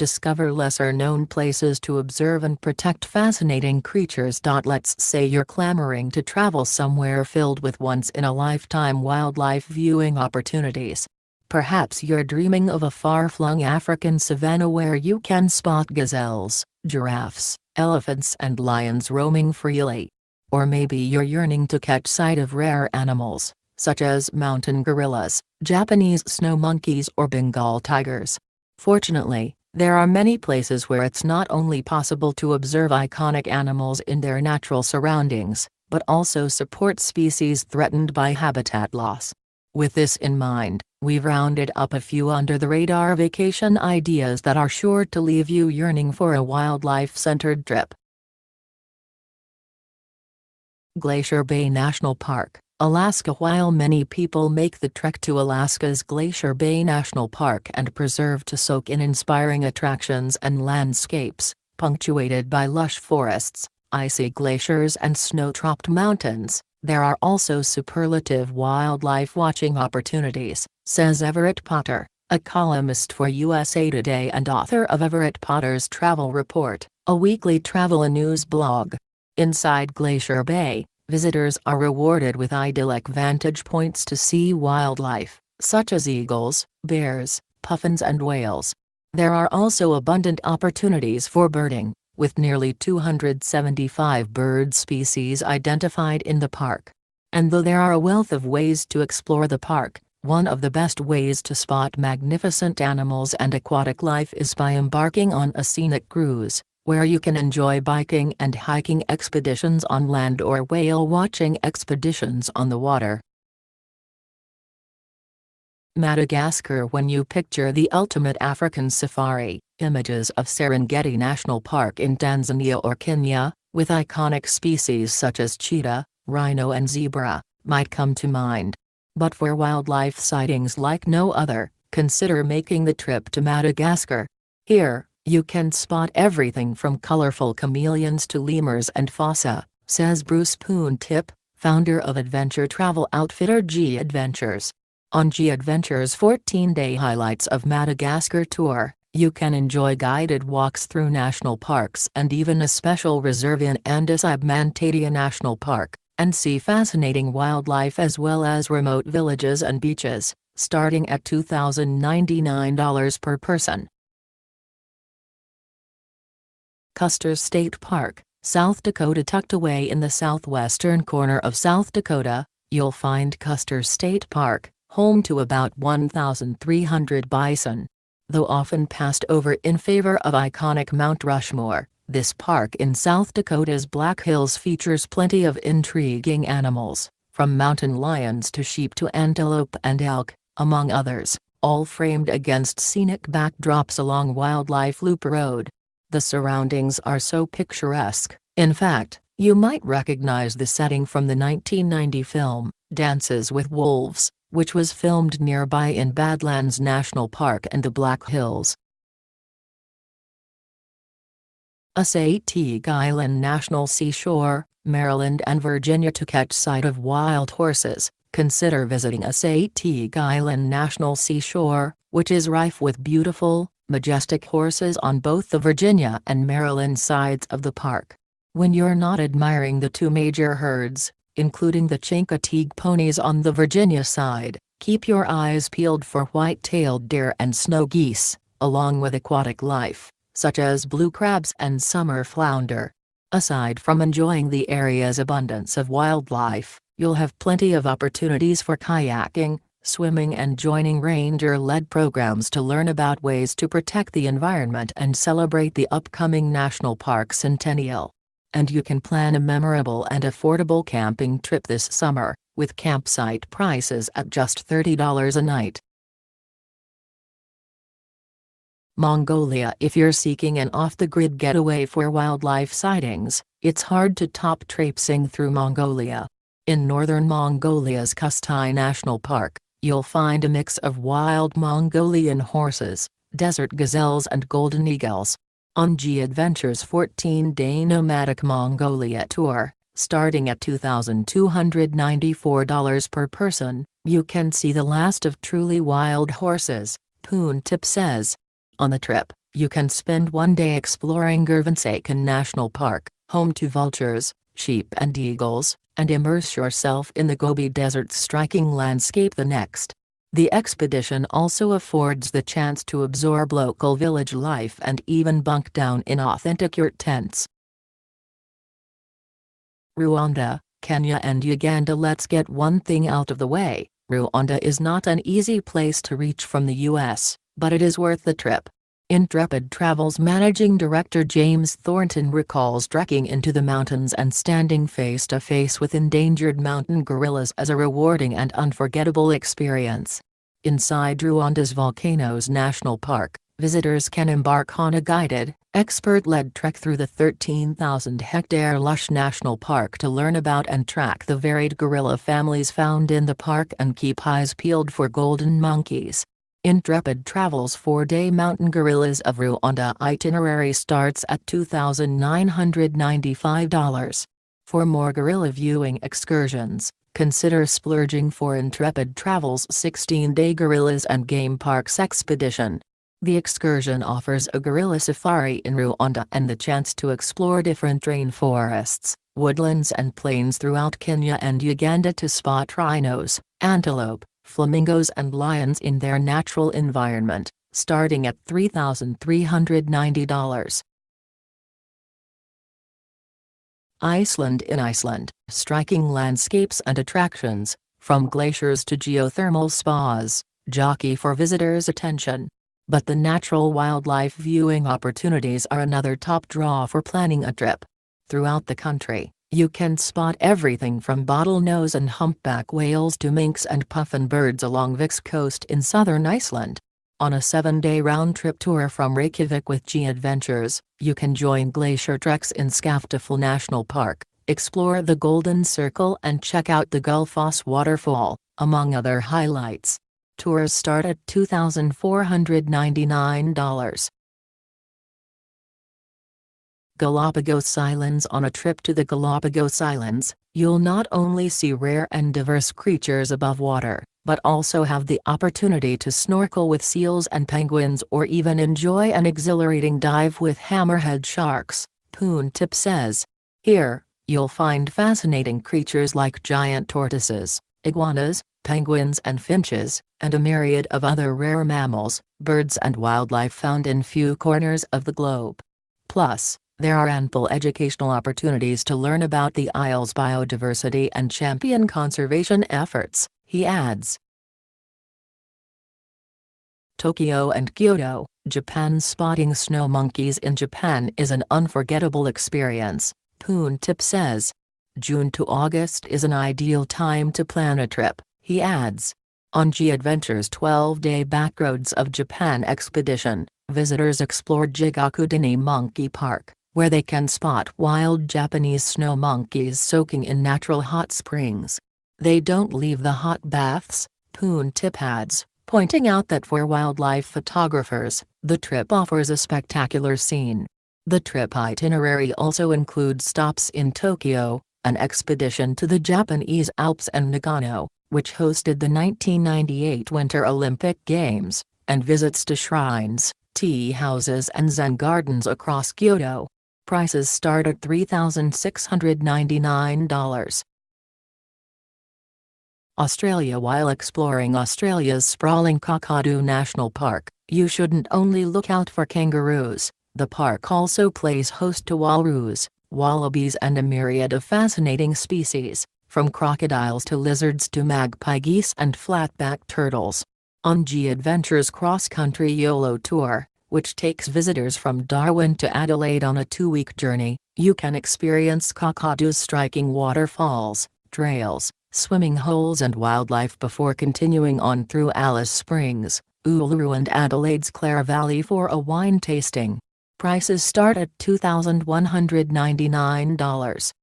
Discover lesser-known places to observe and protect fascinating creatures. Let's say you're clamoring to travel somewhere filled with once-in-a-lifetime wildlife viewing opportunities. Perhaps you're dreaming of a far-flung African savanna where you can spot gazelles, giraffes, elephants and lions roaming freely. Or maybe you're yearning to catch sight of rare animals, such as mountain gorillas, Japanese snow monkeys or Bengal tigers. Fortunately, there are many places where it's not only possible to observe iconic animals in their natural surroundings, but also support species threatened by habitat loss. With this in mind, we've rounded up a few under-the-radar vacation ideas that are sure to leave you yearning for a wildlife-centered trip. Glacier Bay National Park, Alaska. While many people make the trek to Alaska's Glacier Bay National Park and Preserve to soak in inspiring attractions and landscapes, punctuated by lush forests, icy glaciers and snow-topped mountains, there are also superlative wildlife watching opportunities, says Everett Potter, a columnist for USA Today and author of Everett Potter's Travel Report, a weekly travel and news blog. Inside Glacier Bay, visitors are rewarded with idyllic vantage points to see wildlife, such as eagles, bears, puffins and whales. There are also abundant opportunities for birding, with nearly 275 bird species identified in the park. And though there are a wealth of ways to explore the park, one of the best ways to spot magnificent animals and aquatic life is by embarking on a scenic cruise, where you can enjoy biking and hiking expeditions on land or whale-watching expeditions on the water. Madagascar. When you picture the ultimate African safari, images of Serengeti National Park in Tanzania or Kenya, with iconic species such as cheetah, rhino and zebra, might come to mind. But for wildlife sightings like no other, consider making the trip to Madagascar. Here, you can spot everything from colorful chameleons to lemurs and fossa, says Bruce Poon-Tip, founder of adventure travel outfitter G Adventures. On G Adventures' 14-day Highlights of Madagascar tour, you can enjoy guided walks through national parks and even a special reserve in Andesibmantadia National Park, and see fascinating wildlife as well as remote villages and beaches, starting at $2,099 per person. Custer State Park, South Dakota. Tucked away in the southwestern corner of South Dakota, you'll find Custer State Park, home to about 1,300 bison. Though often passed over in favor of iconic Mount Rushmore, this park in South Dakota's Black Hills features plenty of intriguing animals, from mountain lions to sheep to antelope and elk, among others, all framed against scenic backdrops along Wildlife Loop Road. The surroundings are so picturesque, in fact, you might recognize the setting from the 1990 film, Dances with Wolves, which was filmed nearby in Badlands National Park and the Black Hills. Teague Island National Seashore, Maryland and Virginia. To catch sight of wild horses, consider visiting Teague Island National Seashore, which is rife with beautiful, majestic horses on both the Virginia and Maryland sides of the park. When you're not admiring the two major herds, including the Chincoteague ponies on the Virginia side, keep your eyes peeled for white-tailed deer and snow geese, along with aquatic life, such as blue crabs and summer flounder. Aside from enjoying the area's abundance of wildlife, you'll have plenty of opportunities for kayaking, swimming and joining ranger-led programs to learn about ways to protect the environment and celebrate the upcoming national park centennial. And you can plan a memorable and affordable camping trip this summer, with campsite prices at just $30 a night. Mongolia. If you're seeking an off-the-grid getaway for wildlife sightings, it's hard to top traipsing through Mongolia. In northern Mongolia's Custer National Park, you'll find a mix of wild Mongolian horses, desert gazelles and golden eagles. On G Adventures' 14-day nomadic Mongolia tour, starting at $2,294 per person, you can see the last of truly wild horses, Poon-Tip says. On the trip, You can spend one day exploring Gervonsaken National Park, home to vultures, sheep and eagles, and immerse yourself in the Gobi Desert's striking landscape the next. The expedition also affords the chance to absorb local village life and even bunk down in authentic yurt tents. Rwanda, Kenya and Uganda. Let's get one thing out of the way. Rwanda is not an easy place to reach from the US, but it is worth the trip. Intrepid Travel's managing director James Thornton recalls trekking into the mountains and standing face to face with endangered mountain gorillas as a rewarding and unforgettable experience. Inside Rwanda's Volcanoes National Park, visitors can embark on a guided, expert-led trek through the 13,000-hectare lush national park to learn about and track the varied gorilla families found in the park and keep eyes peeled for golden monkeys. Intrepid Travel's 4-day Mountain Gorillas of Rwanda itinerary starts at $2,995. For more gorilla viewing excursions, consider splurging for Intrepid Travel's 16-day Gorillas and Game Parks expedition. The excursion offers a gorilla safari in Rwanda and the chance to explore different rainforests, woodlands and plains throughout Kenya and Uganda to spot rhinos, antelope, flamingos and lions in their natural environment, starting at $3,390. Iceland. In Iceland, striking landscapes and attractions, from glaciers to geothermal spas, jockey for visitors' attention. But the natural wildlife viewing opportunities are another top draw for planning a trip. Throughout the country, you can spot everything from bottlenose and humpback whales to minks and puffin birds along Vik's coast in southern Iceland. On a 7-day round-trip tour from Reykjavik with G Adventures, you can join glacier treks in Skaftafell National Park, explore the Golden Circle and check out the Gullfoss waterfall, among other highlights. Tours start at $2,499. Galapagos Islands. On a trip to the Galapagos Islands, you'll not only see rare and diverse creatures above water, but also have the opportunity to snorkel with seals and penguins or even enjoy an exhilarating dive with hammerhead sharks, Poon Tip says. Here, you'll find fascinating creatures like giant tortoises, iguanas, penguins and finches, and a myriad of other rare mammals, birds and wildlife found in few corners of the globe. Plus, there are ample educational opportunities to learn about the isle's biodiversity and champion conservation efforts, he adds. Tokyo and Kyoto, Japan. Spotting snow monkeys in Japan is an unforgettable experience, Poon Tip says. June to August is an ideal time to plan a trip, he adds. On G Adventures' 12-day Backroads of Japan expedition, visitors explore Jigakudani Monkey Park, where they can spot wild Japanese snow monkeys soaking in natural hot springs. They don't leave the hot baths, Poon Tip adds, pointing out that for wildlife photographers, the trip offers a spectacular scene. The trip itinerary also includes stops in Tokyo, an expedition to the Japanese Alps and Nagano, which hosted the 1998 Winter Olympic Games, and visits to shrines, tea houses and Zen gardens across Kyoto. Prices start at $3,699. Australia. While exploring Australia's sprawling Kakadu National Park, you shouldn't only look out for kangaroos. The park also plays host to walrus, wallabies and a myriad of fascinating species, from crocodiles to lizards to magpie geese and flatback turtles. On G Adventures' cross-country YOLO tour, which takes visitors from Darwin to Adelaide on a 2-week journey, you can experience Kakadu's striking waterfalls, trails, swimming holes and wildlife before continuing on through Alice Springs, Uluru and Adelaide's Clare Valley for a wine tasting. Prices start at $2,199.